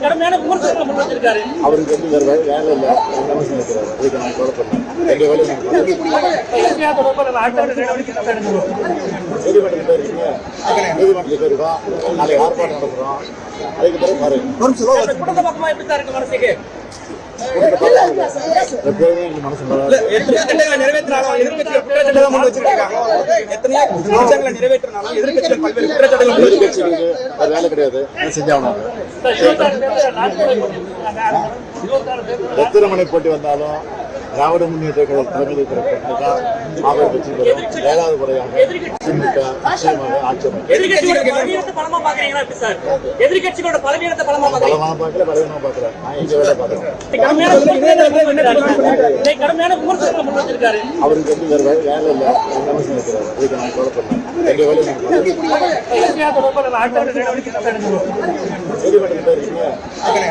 கடுமையான விமர்சனங்களை முன் வச்சிருக்காரு. அவருக்கு வந்து வேற வேலை இல்லை, எல்லாமே சொல்லிக்கிறாரு. அதுக்கு நான் கவலை பண்ணேன். எங்க வேலையை நீதிமன்றத்தில் போயிருக்கீங்க, நீதிமன்றத்தில் போயிருக்கோம். நாளைக்கு ஆர்ப்பாட்டம் நடத்துறோம். அதுக்கு பிறகு பாருங்க. குடும்ப பக்கமா எப்படி சார் இருக்கு மனசுக்கு? எப்போதுமே எங்க மனசு எத்தனையோ திட்டங்களை நிறைவேற்றினாலும் எதிர்க்கட்சிகள் குற்றச்சாட்டுகளை முன் வச்சிருக்காங்க. எத்தனையோ திட்டங்களை நிறைவேற்றினாலும் எதிர்க்கட்சிகள் பல்வேறு குற்றச்சாட்டுகள் முன் எதிர்கட்சிகளுக்கு வேற வேலை கிடையாது, செஞ்சாகணும். எத்தனை மணி போட்டி வந்தாலும் திராவிட முன்னேற்ற கழக தலைமையில் இருக்கிற மாபெரும் வெற்றி பெறும். 7வது முறையாக திமுக நிச்சயமாக ஆட்சி அமைக்கும். எதிர்க்கட்சிகளோட பலவீனத்தை பலமா பாக்குறீங்க? பலமான பார்க்கல, பலவீனமா பார்க்கிறேன். நான் எங்க வேலை பார்க்கிறேன். கடுமையான விமர்சனங்களை முன் வச்சிருக்காரு. அவருக்கு வந்து வேற வேலை இல்லை, எல்லாமே சொல்லிக்கிறாரு. அதுக்கு நான் கவலை பண்ணேன். எங்க வேலையை நீதிமன்றத்தில் போயிருக்கீங்க,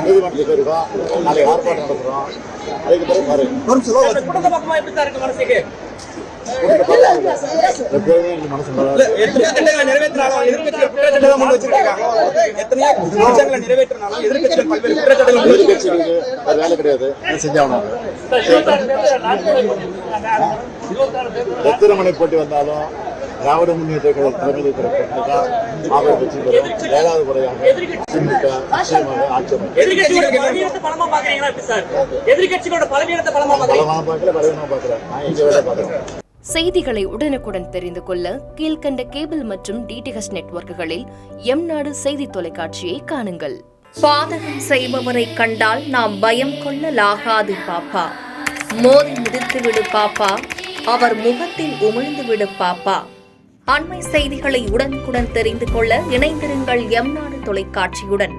நீதிமன்றத்தில் போயிருக்கோம். நாளைக்கு ஆர்ப்பாட்டம் நடத்துறோம். அதுக்கு பிறகு பாருங்க. குடும்ப பக்கமா எப்படி சார் இருக்கு மனசுக்கு? எப்போதுமே எங்க மனசு எத்தனையோ திட்டங்களை நிறைவேற்றினாலும் எதிர்க்கட்சிகள் குற்றச்சாட்டுகளை முன் வச்சிருக்காங்க. எத்தனையோ திட்டங்களை நிறைவேற்றினாலும் எதிர்க்கட்சிகள் பல்வேறு குற்றச்சாட்டுகள் முன் வச்சிருக்காங்க. எதிர்கட்சிகளுக்கு வேற வேலை கிடையாது, செஞ்சாகணும். எத்தனை மணி போட்டி வந்தாலும் திராவிட முன்னேற்ற கழக தலைமையில் இருக்கிற மாபெரும் வெற்றி பெறும். 7வது முறையாக திமுக நிச்சயமாக ஆட்சி அமைக்கும். எதிர்க்கட்சிகளோட பலவீனத்தை பலமா பாக்குறீங்க? பலமான பார்க்கல, பலவீனமா பார்க்கிறேன். நான் எங்க வேலை பார்க்கிறேன். செய்திகளை உடனுக்குடன் தெரிந்து கொள்ள கீழ்கண்ட கேபிள் மற்றும் டிடிஎச் நெட்வொர்க்குகளில் எம்நாடு செய்தி தொலைக்காட்சியை காணுங்கள். பாதகம் செய்பவரை கண்டால் நாம் பயம் கொள்ளலாகாது பாப்பா. மோதி மிதித்துவிடு பாப்பா, அவர் முகத்தில் உமிழ்ந்து விடு பாப்பா. அண்மை செய்திகளை உடனுக்குடன் தெரிந்து கொள்ள இணைந்திருங்கள் எம்நாடு தொலைக்காட்சியுடன்.